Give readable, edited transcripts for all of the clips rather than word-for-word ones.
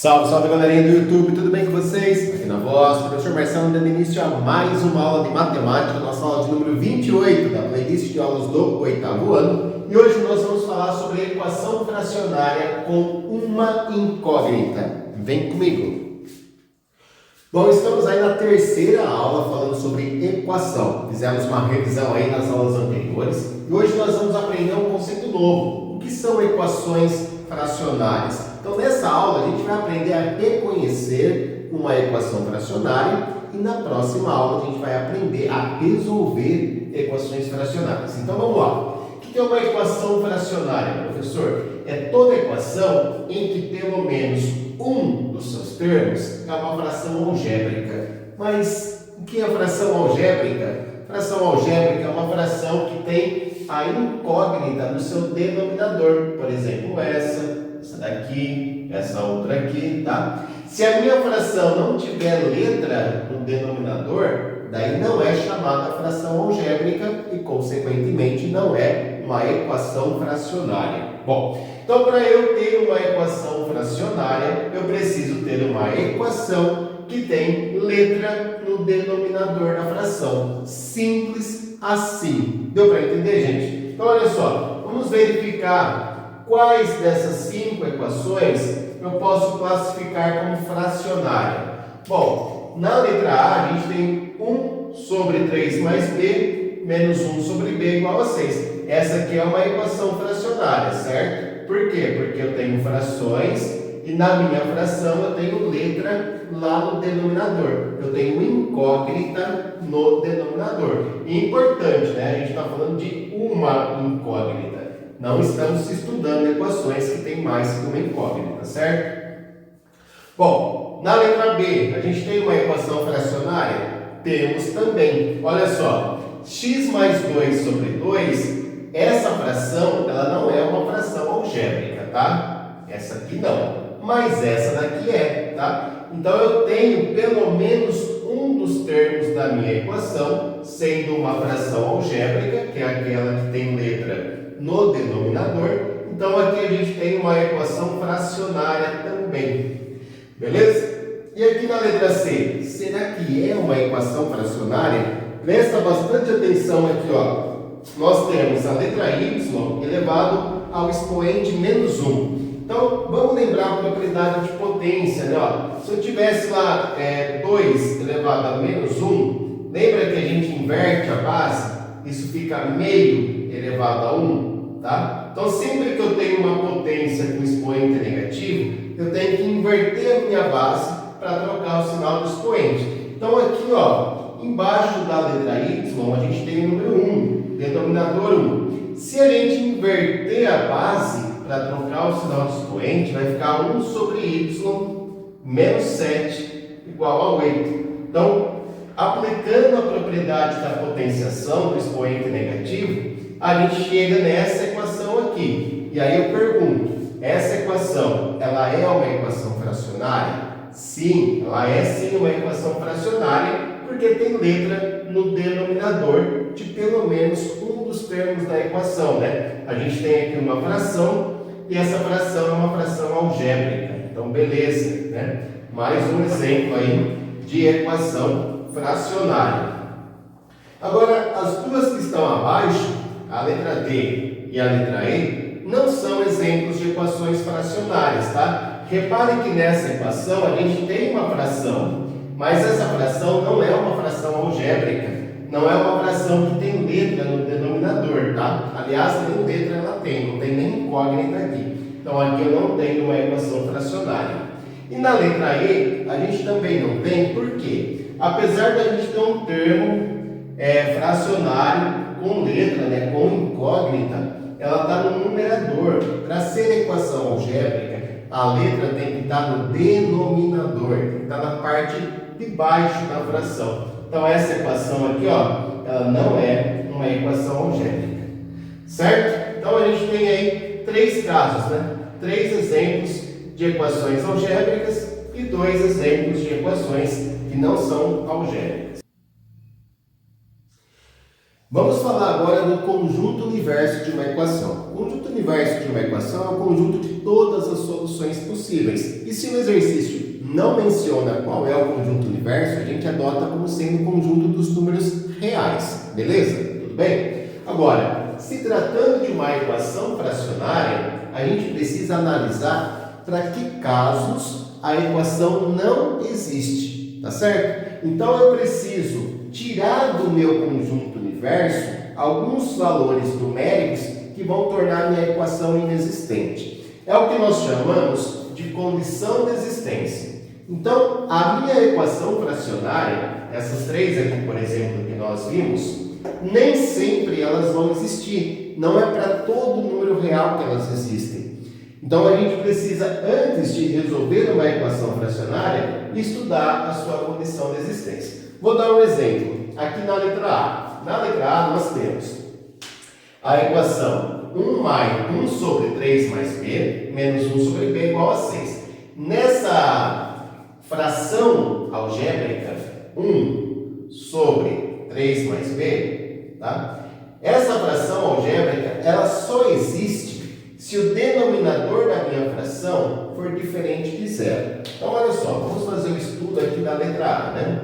Salve, salve galerinha do YouTube, tudo bem com vocês? Aqui na voz, o professor Marcelo dando início a mais uma aula de matemática, nossa aula de número 28 da playlist de aulas do 8º ano. E hoje nós vamos falar sobre a equação fracionária com uma incógnita. Vem comigo! Bom, estamos aí na terceira aula falando sobre equação. Fizemos uma revisão aí nas aulas anteriores e hoje nós vamos aprender um conceito novo. O que são equações fracionárias? Então, nessa aula, a gente vai aprender a reconhecer uma equação fracionária e na próxima aula a gente vai aprender a resolver equações fracionárias. Então, vamos lá. O que é uma equação fracionária, professor? É toda equação em que pelo menos um dos seus termos é uma fração algébrica. Mas o que é fração algébrica? Fração algébrica é uma fração que tem a incógnita no seu denominador. Por exemplo, essa daqui, essa outra aqui, tá? Se a minha fração não tiver letra no denominador, daí não é chamada fração algébrica e, consequentemente, não é uma equação fracionária. Bom, então para eu ter uma equação fracionária, eu preciso ter uma equação que tem letra no denominador da fração. Simples assim. Deu para entender, gente? Então, olha só, vamos verificar quais dessas 5 equações eu posso classificar como fracionária. Bom, na letra A, a gente tem 1 sobre 3 mais B, menos 1 sobre B igual a 6. Essa aqui é uma equação fracionária, certo? Por quê? Porque eu tenho frações e na minha fração eu tenho letra lá no denominador. Eu tenho incógnita no denominador. E importante, né? A gente está falando de uma incógnita. Não estamos estudando equações que têm mais que uma incógnita, certo? Bom, na letra B, a gente tem uma equação fracionária? Temos também. Olha só, x mais 2 sobre 2, essa fração, ela não é uma fração algébrica, tá? Essa aqui não, mas essa daqui é, tá? Então, eu tenho pelo menos um dos termos da minha equação sendo uma fração algébrica, que é aquela que tem letra no denominador. Então, aqui a gente tem uma equação fracionária também. Beleza? E aqui na letra C, será que é uma equação fracionária? Presta bastante atenção aqui, ó. Nós temos a letra y elevado ao expoente menos 1. Então, vamos lembrar a propriedade de potência, né? Ó, se eu tivesse lá 2 elevado a menos 1, lembra que a gente inverte a base? Isso fica meio elevado a 1, tá? Então, sempre que eu tenho uma potência com expoente negativo, eu tenho que inverter a minha base para trocar o sinal do expoente. Então, aqui, ó, embaixo da letra y, a gente tem o número 1, denominador 1. Se a gente inverter a base para trocar o sinal do expoente, vai ficar 1 sobre y menos 7 igual a 8. Então, aplicando a propriedade da potenciação do expoente negativo, a gente chega nessa equação aqui. E aí eu pergunto, essa equação, ela é uma equação fracionária? Sim, ela é sim uma equação fracionária, porque tem letra no denominador de pelo menos um dos termos da equação, né? A gente tem aqui uma fração e essa fração é uma fração algébrica. Então, beleza, né? Mais um exemplo aí de equação fracionária. Agora, as duas que estão abaixo, a letra D e a letra E, não são exemplos de equações fracionárias, tá? Repare que nessa equação a gente tem uma fração, mas essa fração não é uma fração algébrica, não é uma fração que tem letra no denominador, tá? Aliás, nem letra ela tem, não tem nem incógnita aqui. Então, aqui eu não tenho uma equação fracionária. E na letra E, a gente também não tem, por quê? Apesar da gente ter um termo fracionário com letra, né, com incógnita, ela está no numerador. Para ser equação algébrica, a letra tem que estar no denominador, tem que estar na parte de baixo da fração. Então, essa equação aqui, ó, ela não é uma equação algébrica. Certo? Então, a gente tem aí 3 casos, né? 3 exemplos de equações algébricas e 2 exemplos de equações que não são algébricas. Vamos falar agora do conjunto universo de uma equação. O conjunto universo de uma equação é o conjunto de todas as soluções possíveis. E se o exercício não menciona qual é o conjunto universo, a gente adota como sendo o conjunto dos números reais. Beleza? Tudo bem? Agora, se tratando de uma equação fracionária, a gente precisa analisar para que casos a equação não existe. Tá certo? Então eu preciso tirar do meu conjunto universo alguns valores numéricos que vão tornar minha equação inexistente. É o que nós chamamos de condição de existência. Então, a minha equação fracionária, essas três aqui, por exemplo, que nós vimos, nem sempre elas vão existir. Não é para todo número real que elas existem. Então, a gente precisa, antes de resolver uma equação fracionária, estudar a sua condição de existência. Vou dar um exemplo. Aqui na letra A. Na letra A, nós temos a equação 1 sobre 3 mais b, menos 1 sobre b igual a 6. Nessa fração algébrica, 1 sobre 3 mais b, tá? Essa fração algébrica, ela só existe se o denominador da minha fração for diferente de zero. Então, olha só, vamos fazer o estudo aqui da letra A, né?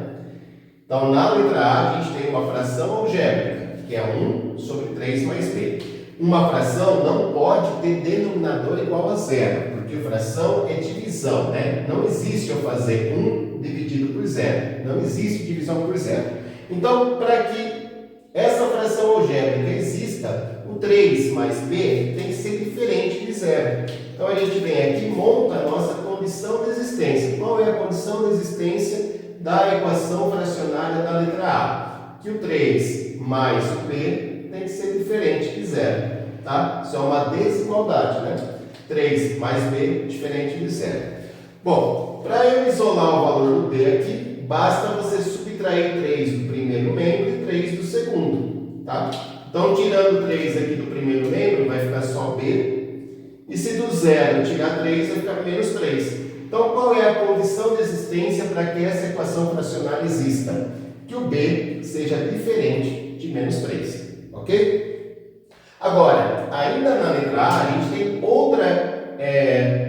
Então, na letra A, a gente tem uma fração algébrica, que é 1 sobre 3 mais b. Uma fração não pode ter denominador igual a zero, porque fração é divisão, né? Não existe eu fazer 1 dividido por zero. Não existe divisão por zero. Então, para que essa fração algébrica exista, o 3 mais b tem que ser diferente de zero. Então, a gente vem aqui e monta a nossa condição de existência. Qual é a condição de existência da equação fracionária da letra A? Que o 3 mais o b tem que ser diferente de zero. Tá? Isso é uma desigualdade, né? 3 mais b diferente de zero. Bom, para eu isolar o valor do b aqui, basta você subtrair 3 do primeiro membro e 3 do segundo. Tá? Então, tirando 3 aqui do primeiro membro, vai ficar só b. E se do zero tirar 3, vai ficar menos 3. Então, qual é a condição de existência para que essa equação fracionária exista? Que o b seja diferente de menos 3. Ok? Agora, ainda na letra A, a gente tem outra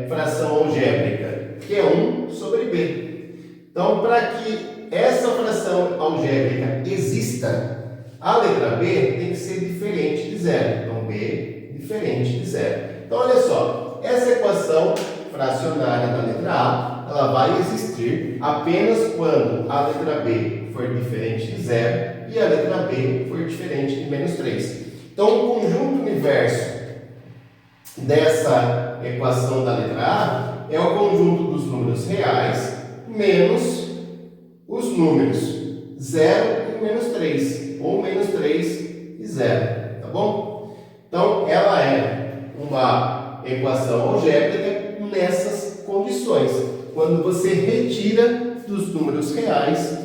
fração algébrica, que é 1 sobre b. Então, para que essa fração algébrica exista, a letra b tem que ser diferente de zero. Então, b diferente de zero. Então, olha só, essa equação fracionária da letra A, ela vai existir apenas quando a letra b for diferente de zero e a letra b for diferente de menos 3. Então, o conjunto universo dessa equação da letra A é o conjunto dos números reais menos os números 0 e menos 3, ou menos 3 e 0, tá bom? Então, ela é uma equação algébrica nessas condições. Quando você retira dos números reais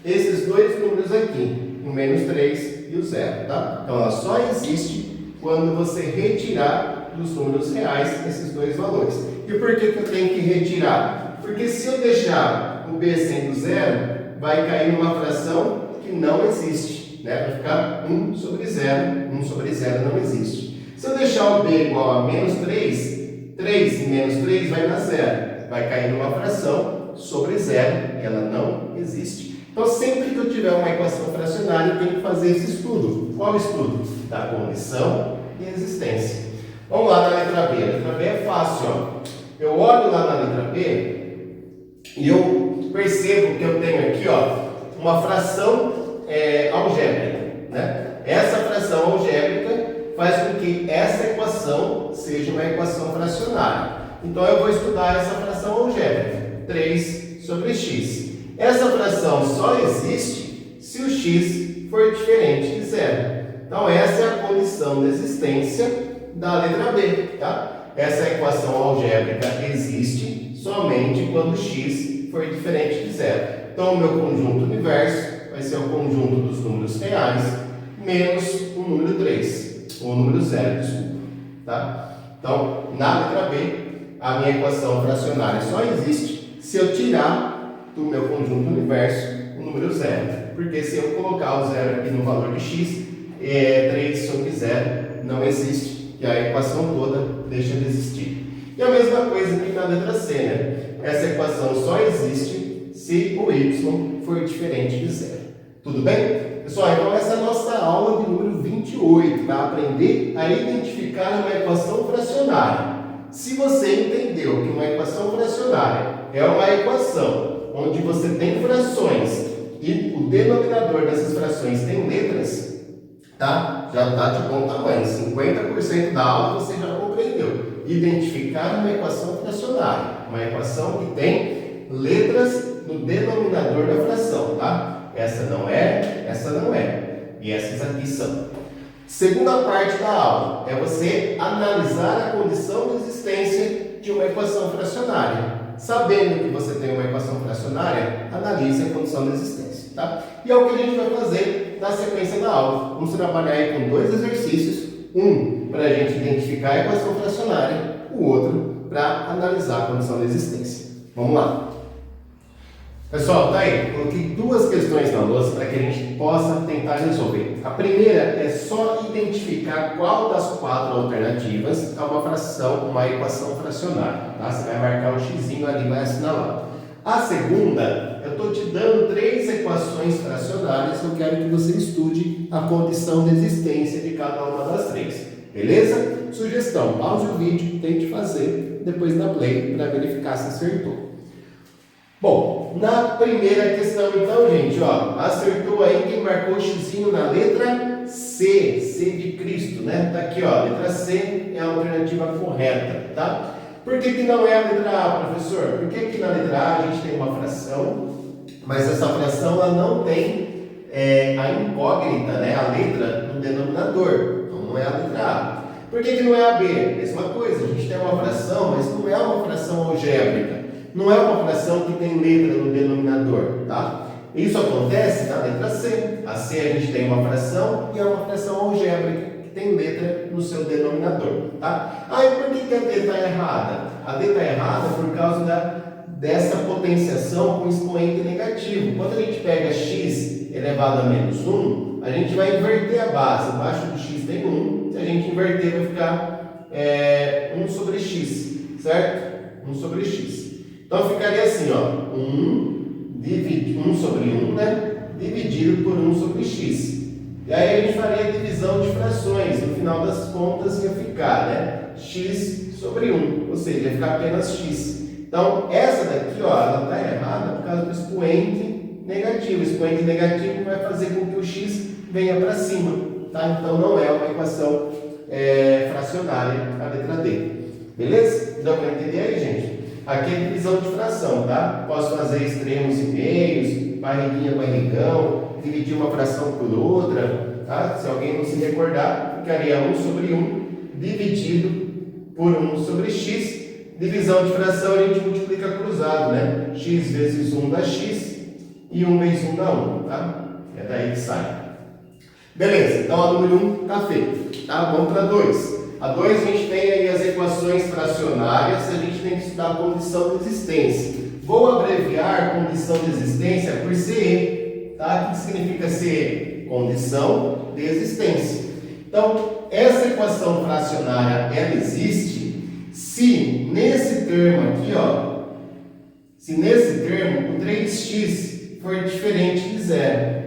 esses dois números aqui, o menos 3 e o 0, tá? Então, ela só existe quando você retirar dos números reais esses dois valores. E por que eu tenho que retirar? Porque se eu deixar o b sendo zero, vai cair numa fração que não existe, né? Vai ficar 1 sobre 0. 1 sobre 0 não existe. Se eu deixar o b igual a menos 3, 3 e menos 3 vai dar 0. Vai cair numa fração sobre 0 e ela não existe. Então, sempre que eu tiver uma equação fracionária, eu tenho que fazer esse estudo. Qual estudo? Da condição e existência. Vamos lá na letra B. A letra B é fácil, ó. Eu olho lá na letra B e eu percebo que eu tenho aqui, ó, uma fração algébrica, né? Essa fração algébrica faz com que essa equação seja uma equação fracionária. Então, eu vou estudar essa fração algébrica, 3 sobre x. Essa fração só existe se o x for diferente de zero. Então, essa é a condição de existência da letra B, tá? Essa equação algébrica existe somente quando x for diferente de zero. Então, o meu conjunto universo vai ser o conjunto dos números reais menos o número 3, ou o número 0, desculpa, tá? Então, na letra B, a minha equação fracionária só existe se eu tirar do meu conjunto universo o número 0. Porque se eu colocar o 0 aqui no valor de x, 3 sobre 0 não existe, e a equação toda deixa de existir. E a mesma coisa aqui na letra C, né? Essa equação só existe se o y for diferente de 0. Tudo bem? Pessoal, então essa é a nossa aula de número 28, para aprender a identificar uma equação fracionária. Se você entendeu que uma equação fracionária é uma equação onde você tem frações e o denominador dessas frações tem letras, tá? Já está de bom tamanho. 50% da aula você já compreendeu. Identificar uma equação fracionária, uma equação que tem letras no denominador da fração, tá? Essa não é, e essas aqui são. Segunda parte da aula é você analisar a condição de existência de uma equação fracionária. Sabendo que você tem uma equação fracionária, analise a condição de existência, tá? E é o que a gente vai fazer na sequência da aula. Vamos trabalhar aí com 2 exercícios. Um para a gente identificar a equação fracionária, o outro para analisar a condição de existência. Vamos lá. Pessoal, tá aí. Coloquei 2 questões na lousa para que a gente possa tentar resolver. A primeira é só identificar qual das 4 alternativas é uma fração, uma equação fracionária. Tá? Você vai marcar o xizinho ali e vai assinalar. A segunda, eu estou te dando 3 equações fracionárias que eu quero que você estude a condição de existência de cada uma das 3. Beleza? Sugestão, pause o vídeo, tente fazer, depois dá play para verificar se acertou. Bom, na primeira questão então, gente, ó, acertou aí quem marcou o xizinho na letra C, C de Cristo, né? Tá aqui, ó, letra C é a alternativa correta, tá? Por que não é a letra A, professor? Porque aqui na letra A a gente tem uma fração, mas essa fração ela não tem a incógnita, né? A letra no denominador, então não é a letra A. Por que não é a B? Mesma coisa, a gente tem uma fração, mas não é uma fração algébrica. Não é uma fração que tem letra no denominador, tá? Isso acontece na letra C. A C a gente tem uma fração e é uma fração algébrica que tem letra no seu denominador, tá? Aí por que a D está errada? A D está errada por causa dessa potenciação com expoente negativo. Quando a gente pega x elevado a menos 1, a gente vai inverter a base. Embaixo do x tem 1. Se a gente inverter, vai ficar 1 sobre x, certo? 1 sobre x. Então ficaria assim, ó, 1 sobre 1, né, dividido por 1 sobre x. E aí a gente faria a divisão de frações, no final das contas ia ficar, né, x sobre 1, ou seja, ia ficar apenas x. Então essa daqui, ó, ela está errada por causa do expoente negativo. O expoente negativo vai fazer com que o x venha para cima, tá? Então não é uma equação fracionária a letra D. Beleza? Dá para entender aí, gente? Aqui é divisão de fração, tá? Posso fazer extremos e meios, barriguinha, barrigão, dividir uma fração por outra, tá? Se alguém não se recordar, ficaria 1 sobre 1 dividido por 1 sobre x. Divisão de fração a gente multiplica cruzado, né? X vezes 1 dá x e 1 vezes 1 dá 1, tá? É daí que sai. Beleza, então a número 1 está feita, tá? Vamos para 2. A 2 a gente tem aí as equações fracionárias, a gente tem que estudar a condição de existência. Vou abreviar condição de existência por CE, tá? O que significa CE? Condição de existência. Então, essa equação fracionária, ela existe se nesse termo aqui, ó, se nesse termo o 3x for diferente de 0.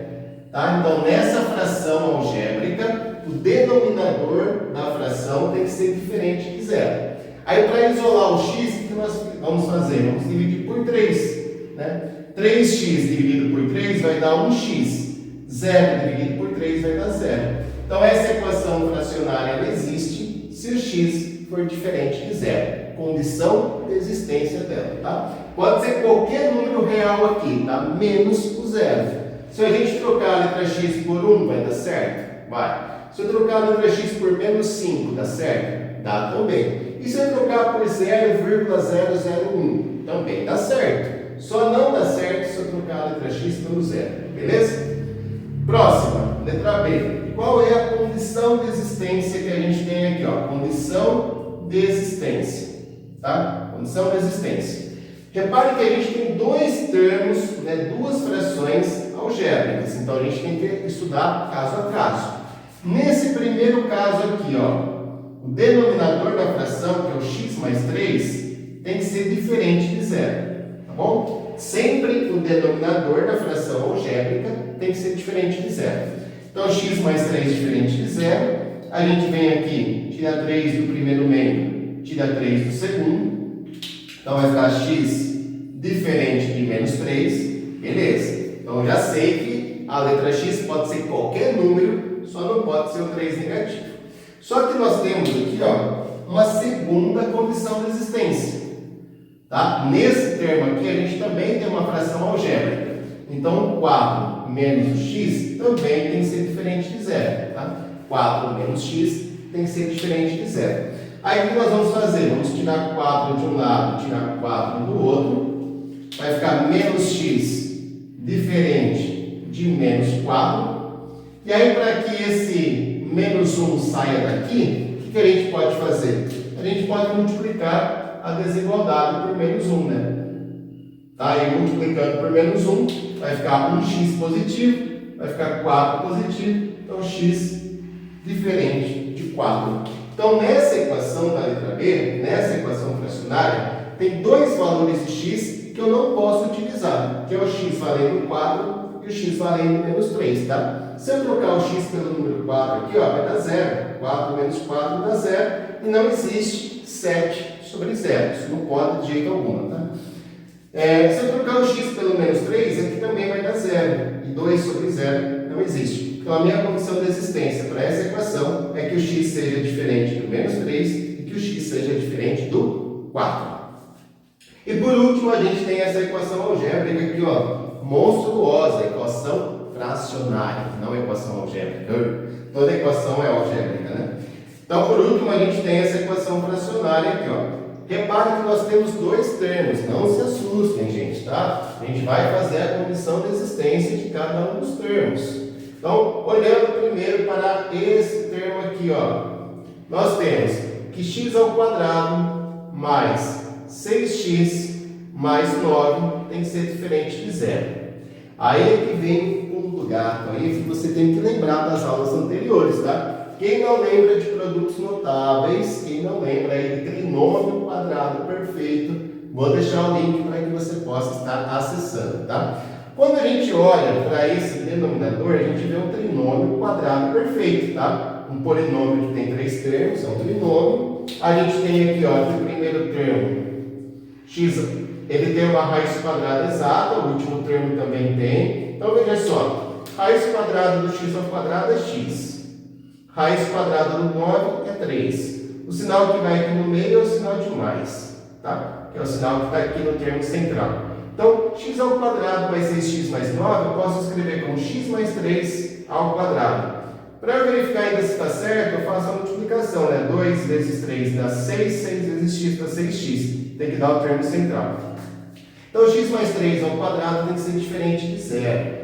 Tá? Então, nessa fração algébrica, o denominador da fração tem que ser diferente de 0. Aí, para isolar o x, o que nós vamos fazer? Vamos dividir por 3. Né? 3x dividido por 3 vai dar 1x. 0 dividido por 3 vai dar 0. Então, essa equação fracionária ela existe se o x for diferente de 0. Condição de existência dela. Tá? Pode ser qualquer número real aqui, tá? Menos o 0. Se a gente trocar a letra x por 1, vai dar certo? Vai. Se eu trocar a letra x por menos 5, dá certo? Dá também. E se eu trocar por 0,001, também dá certo. Só não dá certo se eu trocar a letra x pelo 0. Beleza? Próxima, letra B. Qual é a condição de existência que a gente tem aqui? Ó? Condição de existência. Tá? Condição de existência. Repare que a gente tem 2 termos, né, 2 frações algébricas. Então a gente tem que estudar caso a caso. Nesse primeiro caso aqui, ó, o denominador da fração, que é o x mais 3, tem que ser diferente de zero, tá bom? Sempre o denominador da fração algébrica tem que ser diferente de zero. Então, x mais 3 diferente de zero, a gente vem aqui, tira 3 do primeiro membro, tira 3 do segundo, então vai ficar x diferente de menos 3, beleza. Então, eu já sei que a letra x pode ser qualquer número, só não pode ser o 3 negativo. Só que nós temos aqui, ó, uma segunda condição de existência. Tá? Nesse termo aqui, a gente também tem uma fração algébrica. Então, 4 menos o x também tem que ser diferente de zero. Tá? 4 menos x tem que ser diferente de zero. Aí, o que nós vamos fazer? Vamos tirar 4 de um lado, tirar 4 do outro. Vai ficar menos x diferente de menos 4. E aí, para que esse menos 1 saia daqui, o que a gente pode fazer? A gente pode multiplicar a desigualdade por menos 1, né? Tá? E multiplicando por menos 1, vai ficar 1x positivo, vai ficar 4 positivo, então x diferente de 4. Então, nessa equação da letra B, nessa equação fracionária, tem dois valores de x que eu não posso utilizar, que é o x valendo 4 e o x valendo menos 3, tá? Se eu trocar o x pelo número 4 aqui, ó, vai dar 0. 4 menos 4 dá 0, e não existe 7 sobre 0. Isso não pode de jeito algum, tá? Se eu trocar o x pelo menos 3, aqui também vai dar 0. E 2 sobre 0 não existe. Então, a minha condição de existência para essa equação é que o x seja diferente do menos 3 e que o x seja diferente do 4. E por último, a gente tem essa equação algébrica aqui, ó, monstruosa, equação fracionária, não equação algébrica. Toda equação é algébrica, né? Então, por último, a gente tem essa equação fracionária aqui, ó. Repare que nós temos dois termos, não se assustem, gente, tá? A gente vai fazer a condição de existência de cada um dos termos. Então, olhando primeiro para esse termo aqui, ó, nós temos que x ao quadrado mais 6x mais 9 tem que ser diferente de zero. Aí é que vem o pulo do gato, aí que você tem que lembrar das aulas anteriores, tá? Quem não lembra de produtos notáveis, quem não lembra aí de trinômio quadrado perfeito, vou deixar o link para que você possa estar acessando, tá? Quando a gente olha para esse denominador, a gente vê um trinômio quadrado perfeito, tá? Um polinômio que tem 3 termos, é um trinômio. A gente tem aqui, ó, que o primeiro termo, x, ele tem uma raiz quadrada exata, o último termo também tem. Então, veja só, raiz quadrada do x ao quadrado é x. Raiz quadrada do 9 é 3. O sinal que vai aqui no meio é o sinal de mais, tá? Que é o sinal que está aqui no termo central. Então, x ao quadrado vai ser x mais 9, eu posso escrever como x mais 3 ao quadrado. Para verificar ainda se está certo, eu faço a multiplicação, né? 2 vezes 3 dá 6, 6 vezes x dá 6x. Tem que dar o termo central. Então, x mais 3 ao quadrado tem que ser diferente de zero.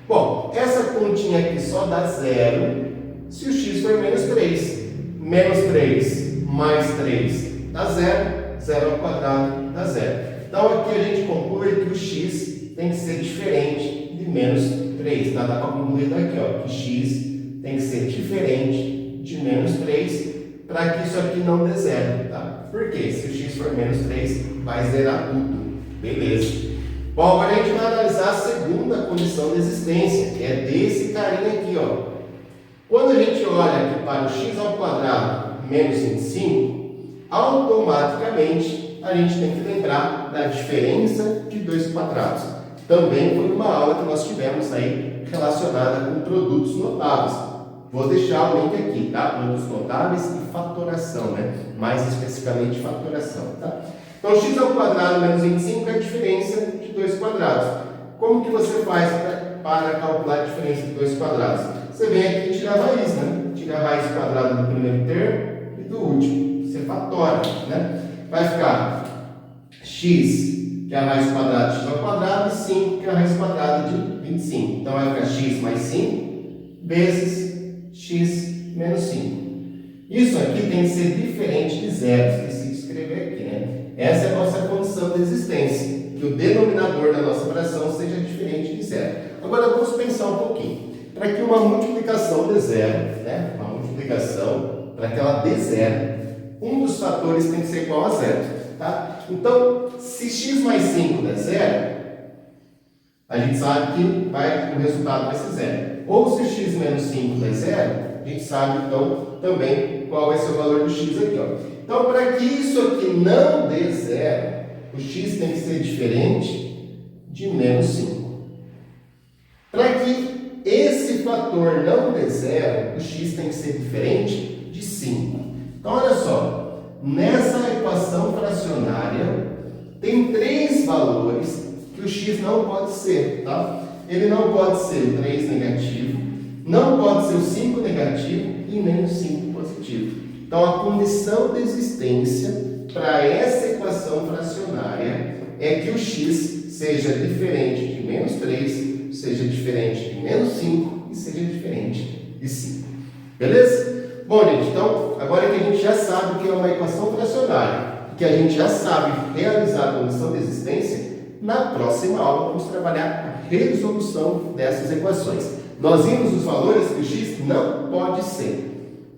Bom, essa continha aqui só dá 0 se o x for menos 3. Menos 3 mais 3 dá 0. 0 ao quadrado dá 0. Então, aqui a gente conclui que o x tem que ser diferente de menos 3. Tá? Dá para concluir daqui, ó, que x tem que ser diferente de menos 3 para que isso aqui não dê 0. Tá? Por quê? Se o x for menos 3, vai zerar tudo. Beleza. Bom, agora a gente vai analisar a segunda condição de existência, que é desse carinha aqui, ó. Quando a gente olha aqui para o x ao quadrado menos 25, automaticamente a gente tem que lembrar da diferença de dois quadrados. Também foi uma aula que nós tivemos aí relacionada com produtos notáveis. Vou deixar o link aqui, tá? Produtos notáveis e fatoração, né? Mais especificamente fatoração, tá? Então, x ao quadrado menos 25 é a diferença de dois quadrados. Como que você faz para calcular a diferença de dois quadrados? Você vem aqui e tira a raiz, né? Tira a raiz quadrada do primeiro termo e do último. Você fatora, né? Vai ficar x, que é a raiz quadrada de x ao quadrado, e 5, que é a raiz quadrada de 25. Então, vai ficar x mais 5 vezes x menos 5. Isso aqui tem que ser diferente de zero. Esqueci de escrever aqui, né? Essa é a nossa condição de existência, que o denominador da nossa fração seja diferente de zero. Agora, vamos pensar um pouquinho. Para que uma multiplicação equação dê zero, né? Uma multiplicação, para que ela dê zero, um dos fatores tem que ser igual a zero, tá? Então, se x mais 5 der zero, a gente sabe que o resultado vai ser zero. Ou se x menos 5 der zero, a gente sabe, então, também qual vai ser o valor do x aqui, ó. Então, para que isso aqui não dê zero, o x tem que ser diferente de menos 5. Para que esse fator não dê zero, o x tem que ser diferente de 5. Então, olha só, nessa equação fracionária, tem 3 valores que o x não pode ser, tá? Ele não pode ser o 3 negativo, não pode ser o 5 negativo e nem o 5 positivo. Então, a condição de existência para essa equação fracionária é que o x seja diferente de menos 3, seja diferente de menos 5 e seja diferente de 5. Beleza? Bom, gente, então, agora que a gente já sabe o que é uma equação fracionária, que a gente já sabe realizar a condição de existência, na próxima aula vamos trabalhar a resolução dessas equações. Nós vimos os valores que o x não pode ser.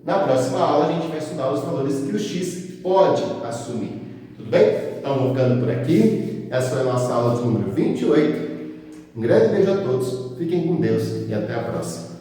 Na próxima aula a gente vai estudar os valores que o x pode assumir. Tudo bem? Então, vou ficando por aqui. Essa foi a nossa aula de número 28. Um grande beijo a todos, fiquem com Deus e até a próxima.